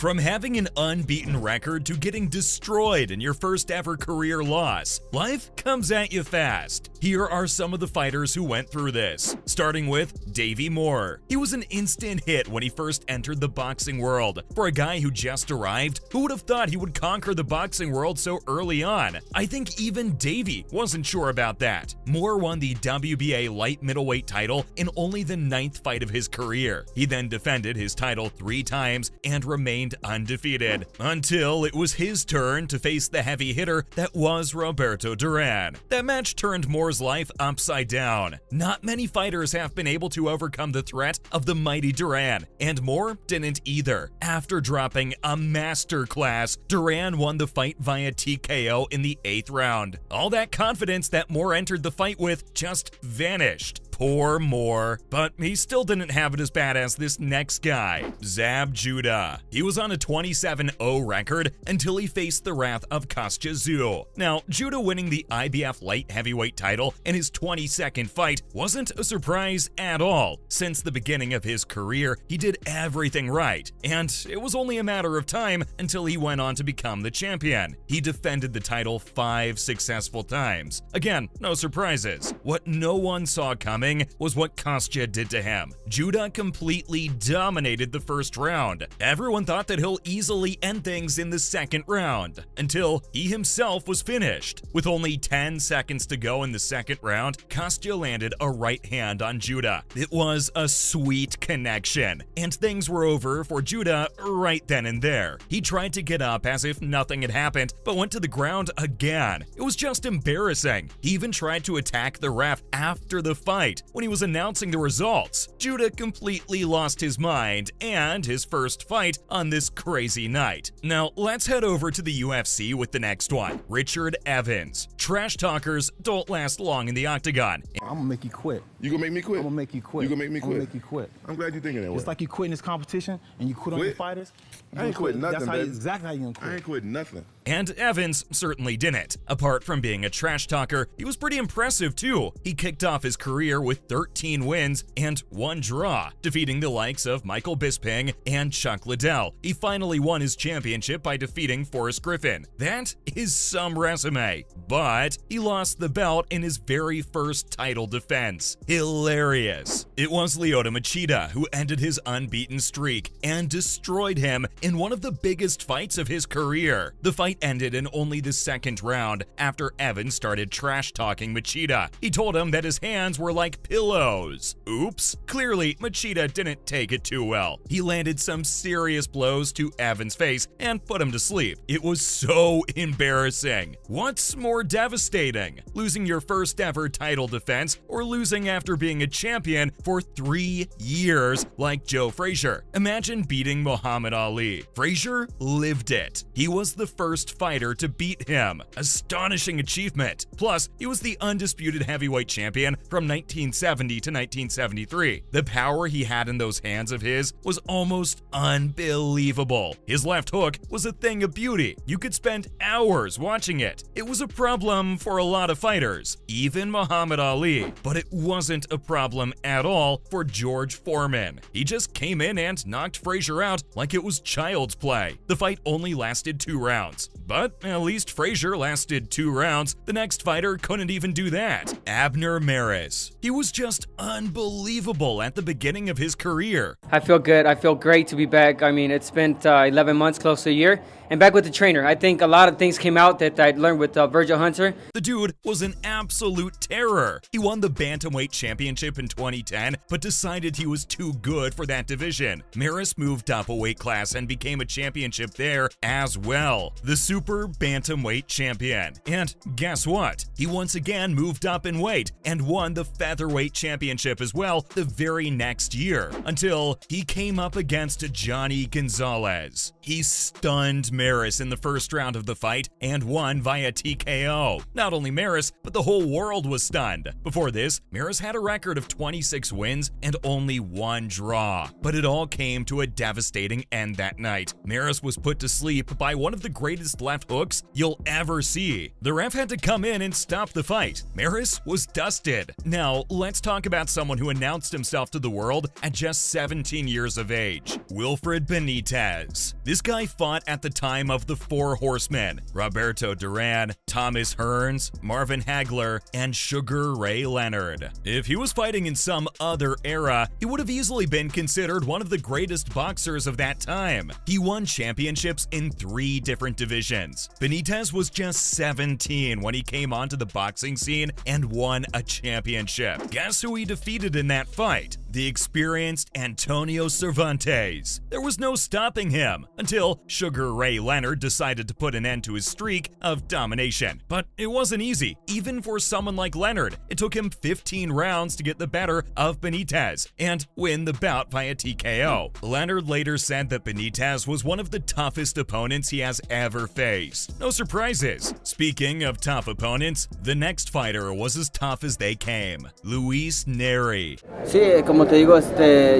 From having an unbeaten record to getting destroyed in your first ever career loss, life comes at you fast. Here are some of the fighters who went through this, starting with Davey Moore. He was an instant hit when he first entered the boxing world. For a guy who just arrived, who would have thought he would conquer the boxing world so early on? I think even Davey wasn't sure about that. Moore won the WBA light middleweight title in only the 9th fight of his career. He then defended his title 3 times and remained undefeated, until it was his turn to face the heavy hitter that was Roberto Duran. That match turned Moore's life upside down. Not many fighters have been able to overcome the threat of the mighty Duran, and Moore didn't either. After dropping a masterclass, Duran won the fight via TKO in the 8th round. All that confidence that Moore entered the fight with just vanished. Poor Moore. But he still didn't have it as bad as this next guy, Zab Judah. He was on a 27-0 record until he faced the wrath of Kostya Tszyu. Now, Judah winning the IBF light heavyweight title in his 22nd fight wasn't a surprise at all. Since the beginning of his career, he did everything right, and it was only a matter of time until he went on to become the champion. He defended the title 5 successful times. Again, no surprises. What no one saw coming was what Kostya did to him. Judah completely dominated the first round. Everyone thought that he'll easily end things in the 2nd round, until he himself was finished. With only 10 seconds to go in the 2nd round, Kostya landed a right hand on Judah. It was a sweet connection, and things were over for Judah right then and there. He tried to get up as if nothing had happened, but went to the ground again. It was just embarrassing. He even tried to attack the ref after the fight. When he was announcing the results, Judah completely lost his mind and his first fight on this crazy night. Now, let's head over to the UFC with the next one, Richard Evans. Trash talkers don't last long in the octagon. I'm gonna make you quit. You gonna make me quit? I'm gonna make you quit. You gonna make me quit? I'm gonna make you quit. I'm glad you're thinking that way. It's like you quit in this competition and you quit on your fighters. I ain't quitting nothing, That's baby. exactly how you gonna quit. I ain't quitting nothing. And Evans certainly didn't. Apart from being a trash talker, he was pretty impressive too. He kicked off his career with 13 wins and 1 draw, defeating the likes of Michael Bisping and Chuck Liddell. He finally won his championship by defeating Forrest Griffin. That is some resume. But he lost the belt in his very first title defense. Hilarious. It was Lyoto Machida who ended his unbeaten streak and destroyed him in one of the biggest fights of his career. The fight ended in only the 2nd round after Evans started trash-talking Machida. He told him that his hands were like pillows. Oops. Clearly, Machida didn't take it too well. He landed some serious blows to Evans' face and put him to sleep. It was so embarrassing. What's more devastating? Losing your first ever title defense or losing after being a champion for 3 years like Joe Frazier? Imagine beating Muhammad Ali. Frazier lived it. He was the first fighter to beat him. Astonishing achievement. Plus, he was the undisputed heavyweight champion from 1970 to 1973. The power he had in those hands of his was almost unbelievable. His left hook was a thing of beauty. You could spend hours watching it. It was a problem for a lot of fighters, even Muhammad Ali. But it wasn't a problem at all for George Foreman. He just came in and knocked Frazier out like it was child's play. The fight only lasted 2 rounds. But at least Frazier lasted 2 rounds. The next fighter couldn't even do that. Abner Maris. He was just unbelievable at the beginning of his career. I feel good. I feel great to be back. I mean, it's been 11 months, close to a year, and back with the trainer. I think a lot of things came out that I'd learned with Virgil Hunter. The dude was an absolute terror. He won the Bantamweight Championship in 2010, but decided he was too good for that division. Maris moved up a weight class and became a championship there as well. The Super Bantamweight Champion. And guess what? He once again moved up in weight and won the Featherweight Championship as well the very next year, until he came up against Johnny Gonzalez. He stunned Maris in the first round of the fight and won via TKO. Not only Maris, but the whole world was stunned. Before this, Maris had a record of 26 wins and only 1 draw, but it all came to a devastating end that night. Maris was put to sleep by one of the greatest left hooks you'll ever see. The ref had to come in and stop the fight. Maris was dusted. Now, let's talk about someone who announced himself to the world at just 17 years of age. Wilfred Benitez. This guy fought at the time of the Four Horsemen: Roberto Duran, Thomas Hearns, Marvin Hagler, and Sugar Ray Leonard. If he was fighting in some other era, he would have easily been considered one of the greatest boxers of that time. He won championships in 3 different divisions. Benitez was just 17 when he came onto the boxing scene and won a championship. Guess who he defeated in that fight? The experienced Antonio Cervantes. There was no stopping him until Sugar Ray Leonard decided to put an end to his streak of domination. But it wasn't easy, even for someone like Leonard. It took him 15 rounds to get the better of Benitez and win the bout via TKO. Leonard later said that Benitez was one of the toughest opponents he has ever faced. No surprises. Speaking of tough opponents, the next fighter was as tough as they came: Luis Neri. Sí, como te digo,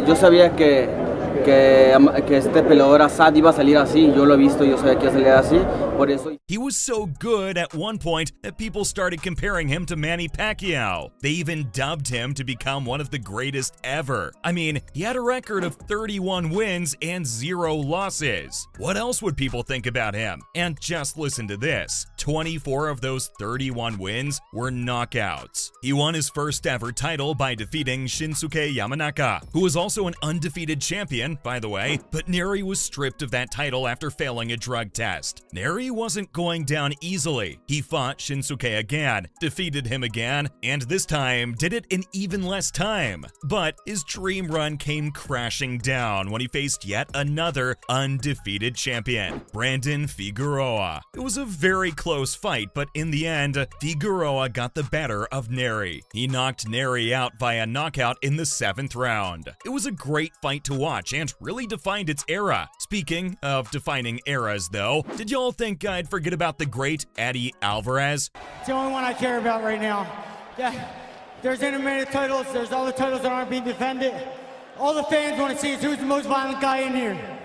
yo sabía que este peleador Assad iba a salir así. Yo lo he visto, yo sabía que iba a salir así. Por eso. He was so good at one point that people started comparing him to Manny Pacquiao. They even dubbed him to become one of the greatest ever. I mean, he had a record of 31 wins and 0 losses. What else would people think about him? And just listen to this: 24 of those 31 wins were knockouts. He won his first ever title by defeating Shinsuke Yamanaka, who was also an undefeated champion, by the way, but Neri was stripped of that title after failing a drug test. Neri wasn't going down easily. He fought Shinsuke again, defeated him again, and this time did it in even less time. But his dream run came crashing down when he faced yet another undefeated champion, Brandon Figueroa. It was a very close fight, but in the end, Figueroa got the better of Neri. He knocked Neri out via knockout in the 7th round. It was a great fight to watch and really defined its era. Speaking of defining eras though, did y'all think I'd forget about the great Eddie Alvarez? It's the only one I care about right now. Yeah, there's intermittent titles, there's all the titles that aren't being defended. All the fans want to see is who's the most violent guy in here.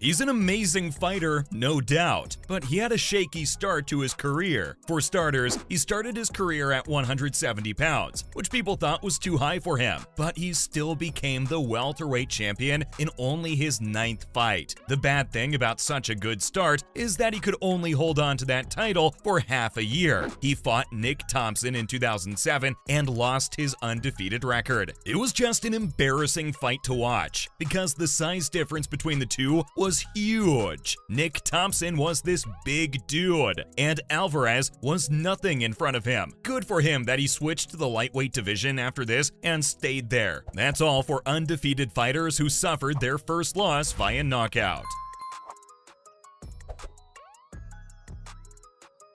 He's an amazing fighter, no doubt, but he had a shaky start to his career. For starters, he started his career at 170 pounds, which people thought was too high for him, but he still became the welterweight champion in only his 9th fight. The bad thing about such a good start is that he could only hold on to that title for half a year. He fought Nick Thompson in 2007 and lost his undefeated record. It was just an embarrassing fight to watch because the size difference between the two was huge. Nick Thompson was this big dude, and Alvarez was nothing in front of him. Good for him that he switched to the lightweight division after this and stayed there. That's all for undefeated fighters who suffered their first loss via knockout.